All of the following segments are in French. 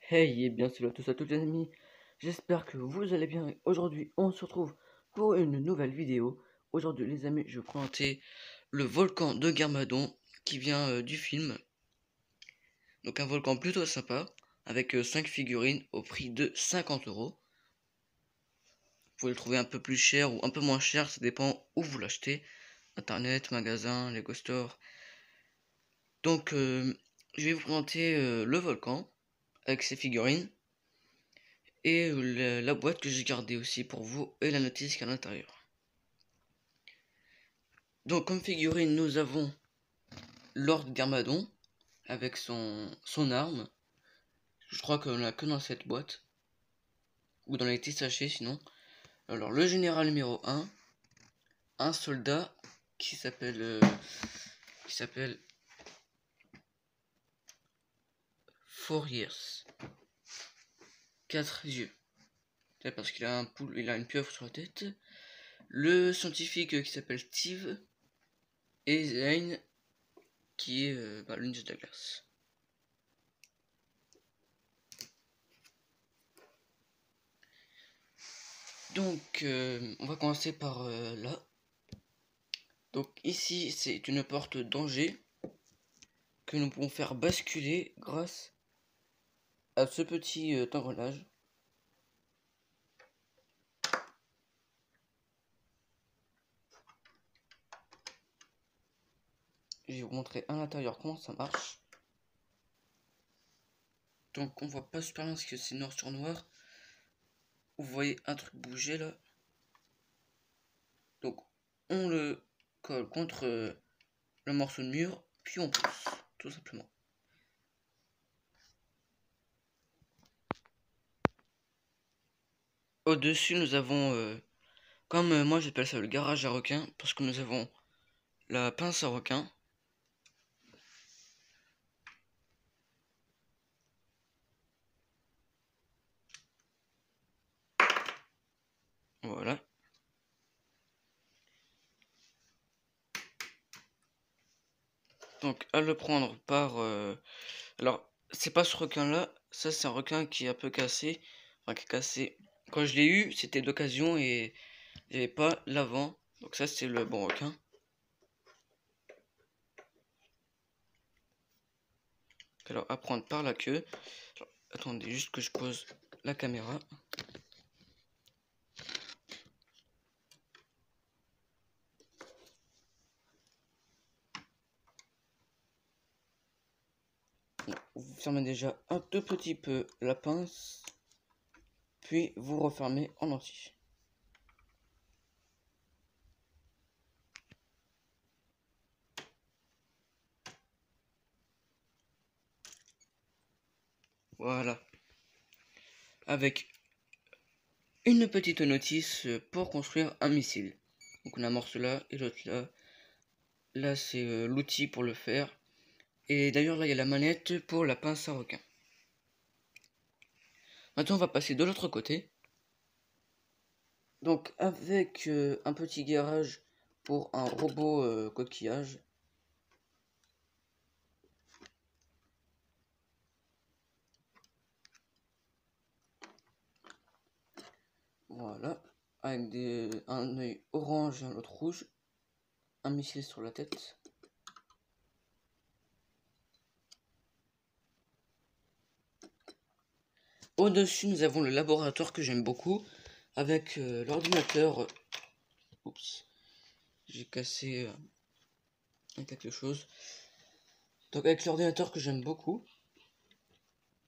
Hey et bien salut à tous les amis, j'espère que vous allez bien. Aujourd'hui on se retrouve pour une nouvelle vidéo. Aujourd'hui les amis, je vais vous présenter le volcan de Garmadon qui vient du film. Donc un volcan plutôt sympa avec 5 figurines au prix de 50 €. Vous pouvez le trouver un peu plus cher ou un peu moins cher, ça dépend où vous l'achetez. Internet, magasin, Lego Store. Donc je vais vous présenter le volcan avec ses figurines. Et la boîte que j'ai gardée aussi pour vous et la notice qui est à l'intérieur. Donc comme figurine nous avons Lord Garmadon avec son arme. Je crois qu'on l'a que dans cette boîte ou dans les petits sachets sinon. Alors le général numéro 1, un soldat qui s'appelle 4 years, 4 yeux. C'est parce qu'il a il a une pieuvre sur la tête. Le scientifique qui s'appelle Steve et Zane qui est le ninja de la glace. Donc on va commencer par là. Donc ici c'est une porte danger que nous pouvons faire basculer grâce à ce petit engrenage. Je vais vous montrer à l'intérieur comment ça marche. Donc on voit pas super bien parce que c'est noir sur noir. Vous voyez un truc bouger là. Donc on le colle contre le morceau de mur, puis on pousse, tout simplement. Au-dessus nous avons, comme moi j'appelle ça le garage à requins, parce que nous avons la pince à requin. Voilà. Donc à le prendre par... alors c'est pas ce requin là, ça c'est un requin qui est un peu cassé. Enfin qui est cassé. Quand je l'ai eu c'était d'occasion et j'avais pas l'avant. Donc ça c'est le bon requin. Alors à prendre par la queue. Alors, attendez juste que je pose la caméra. Vous fermez déjà un tout petit peu la pince. Puis vous refermez en entier. Voilà. Avec une petite notice pour construire un missile. Donc on amorce là et l'autre là. Là c'est l'outil pour le faire. Et d'ailleurs là il y a la manette pour la pince à requin. Maintenant on va passer de l'autre côté. Donc avec un petit garage pour un robot coquillage. Voilà. Avec un œil orange et un autre rouge. Un missile sur la tête. Au-dessus nous avons le laboratoire que j'aime beaucoup. Avec l'ordinateur. Oups. J'ai cassé quelque chose. Donc avec l'ordinateur que j'aime beaucoup.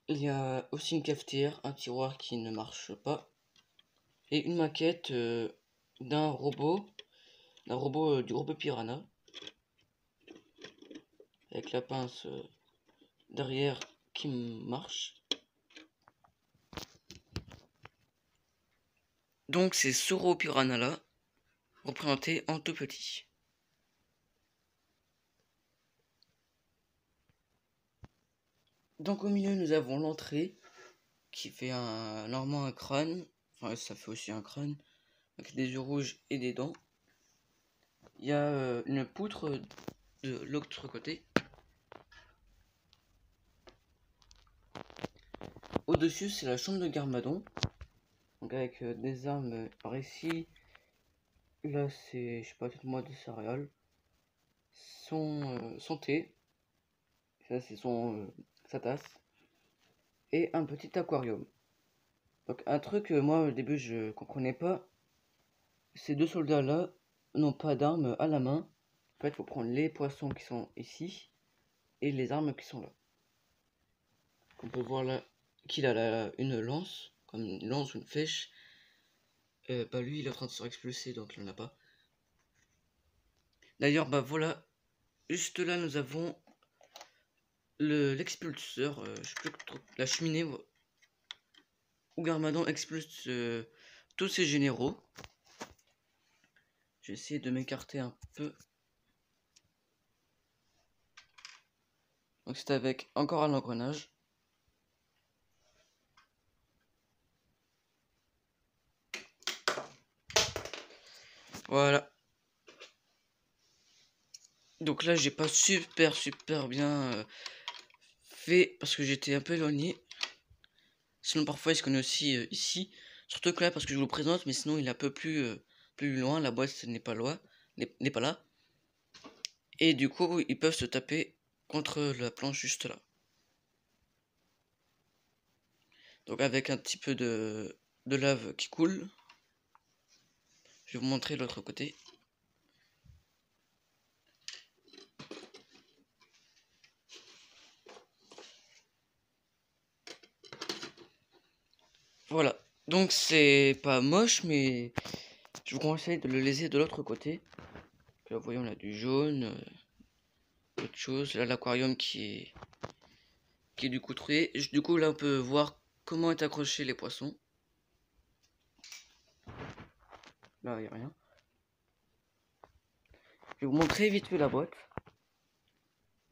Il y a aussi une cafetière, un tiroir qui ne marche pas. Et une maquette d'un robot. Du robot piranha. Avec la pince derrière qui marche. Donc c'est ce robot piranha là. Représenté en tout petit. Donc au milieu nous avons l'entrée qui fait normalement un crâne. Enfin ça fait aussi un crâne. Avec des yeux rouges et des dents. Il y a une poutre de l'autre côté. au-dessus, c'est la chambre de Garmadon. Donc avec des armes par ici. Là, c'est, je sais pas, peut-être moi de céréales. Son thé. Ça, c'est sa tasse. Et un petit aquarium. Donc un truc, moi au début je comprenais pas. Ces deux soldats là n'ont pas d'armes à la main. En fait, il faut prendre les poissons qui sont ici et les armes qui sont là. On peut voir là qu'il a une lance, comme une lance ou une flèche. Bah lui il est en train de se faire expulser donc il n'en a pas. D'ailleurs bah voilà, juste là nous avons l'expulseur, je sais plus trop, la cheminée où Garmadon expulse tous ses généraux. J'ai essayé de m'écarter un peu. Donc c'est avec encore un engrenage. Voilà. Donc là j'ai pas super bien fait parce que j'étais un peu éloigné. Sinon parfois il se connaît aussi ici. Surtout que là parce que je vous le présente, mais sinon il est un peu plus loin. La boîte n'est pas loin, n'est pas là. Et du coup ils peuvent se taper contre la planche juste là. Donc avec un petit peu de lave qui coule. Je vais vous montrer l'autre côté. Voilà. Donc c'est pas moche, mais je vous conseille de le laisser de l'autre côté. Là, voyons, on a du jaune, autre chose. Là, l'aquarium qui est du coup troué. Du coup, là, on peut voir comment est accroché les poissons. Là, il n'y a rien. Je vais vous montrer vite fait la boîte.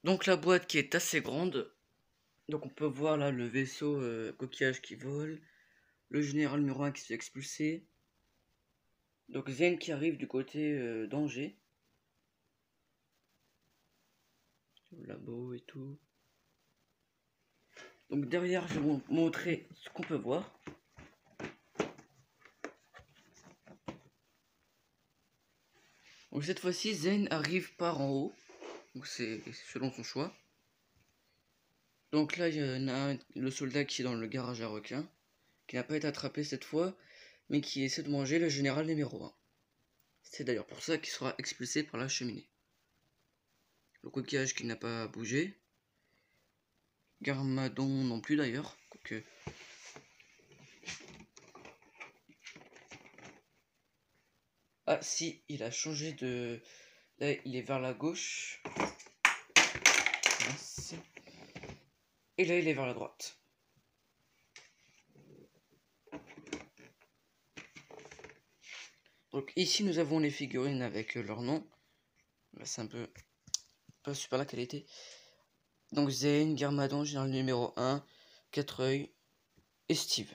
Donc, la boîte qui est assez grande. Donc, on peut voir là le vaisseau coquillage qui vole. Le général numéro 1 qui se fait expulser. Donc, Zen qui arrive du côté d'Angers. Le labo et tout. Donc derrière, je vais vous montrer ce qu'on peut voir. Donc cette fois-ci, Zen arrive par en haut. Donc c'est selon son choix. Donc là, il y en a le soldat qui est dans le garage à requins, qui n'a pas été attrapé cette fois, mais qui essaie de manger le général numéro 1. C'est d'ailleurs pour ça qu'il sera expulsé par la cheminée. Le coquillage qui n'a pas bougé. Garmadon non plus d'ailleurs. Quoique... Ah si, il a changé de... Là, il est vers la gauche. Et là, il est vers la droite. Donc ici, nous avons les figurines avec leur nom. Là, c'est un peu pas super la qualité. Donc Zane, Garmadon, général numéro 1, 4 et Steve.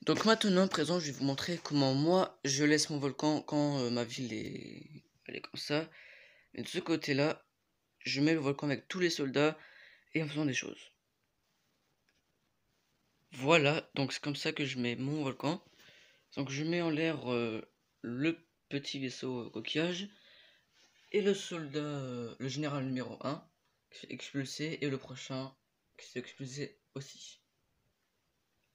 Donc maintenant, présent, je vais vous montrer comment moi je laisse mon volcan quand ma ville elle est comme ça. Et de ce côté-là, je mets le volcan avec tous les soldats et en faisant des choses. Voilà, donc c'est comme ça que je mets mon volcan. Donc je mets en l'air le petit vaisseau coquillage et le soldat, le général numéro 1 qui se fait expulser et le prochain qui se fait expulser aussi.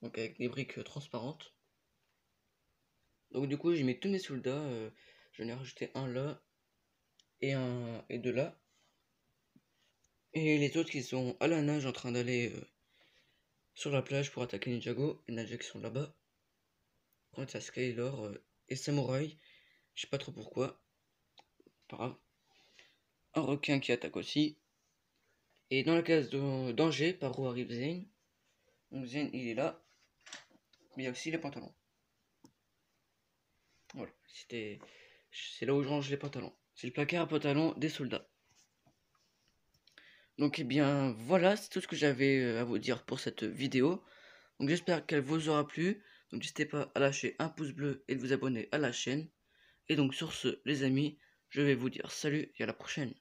Donc avec des briques transparentes. Donc du coup j'ai mis tous mes soldats, j'en ai rajouté un là et deux là. Et les autres qui sont à la nage en train d'aller sur la plage pour attaquer Ninjago. Les Ninjas qui sont là-bas. Quand il y a Skylar et Samouraï, je sais pas trop pourquoi. Pas grave. Un requin qui attaque aussi. Et dans la case d'Angers, par où arrive Zane. Donc Zane il est là. Mais il y a aussi les pantalons. Voilà, c'est là où je range les pantalons. C'est le placard à pantalons des soldats. Donc eh bien voilà, c'est tout ce que j'avais à vous dire pour cette vidéo. Donc j'espère qu'elle vous aura plu. Donc n'hésitez pas à lâcher un pouce bleu et de vous abonner à la chaîne. Et donc sur ce les amis, je vais vous dire salut et à la prochaine.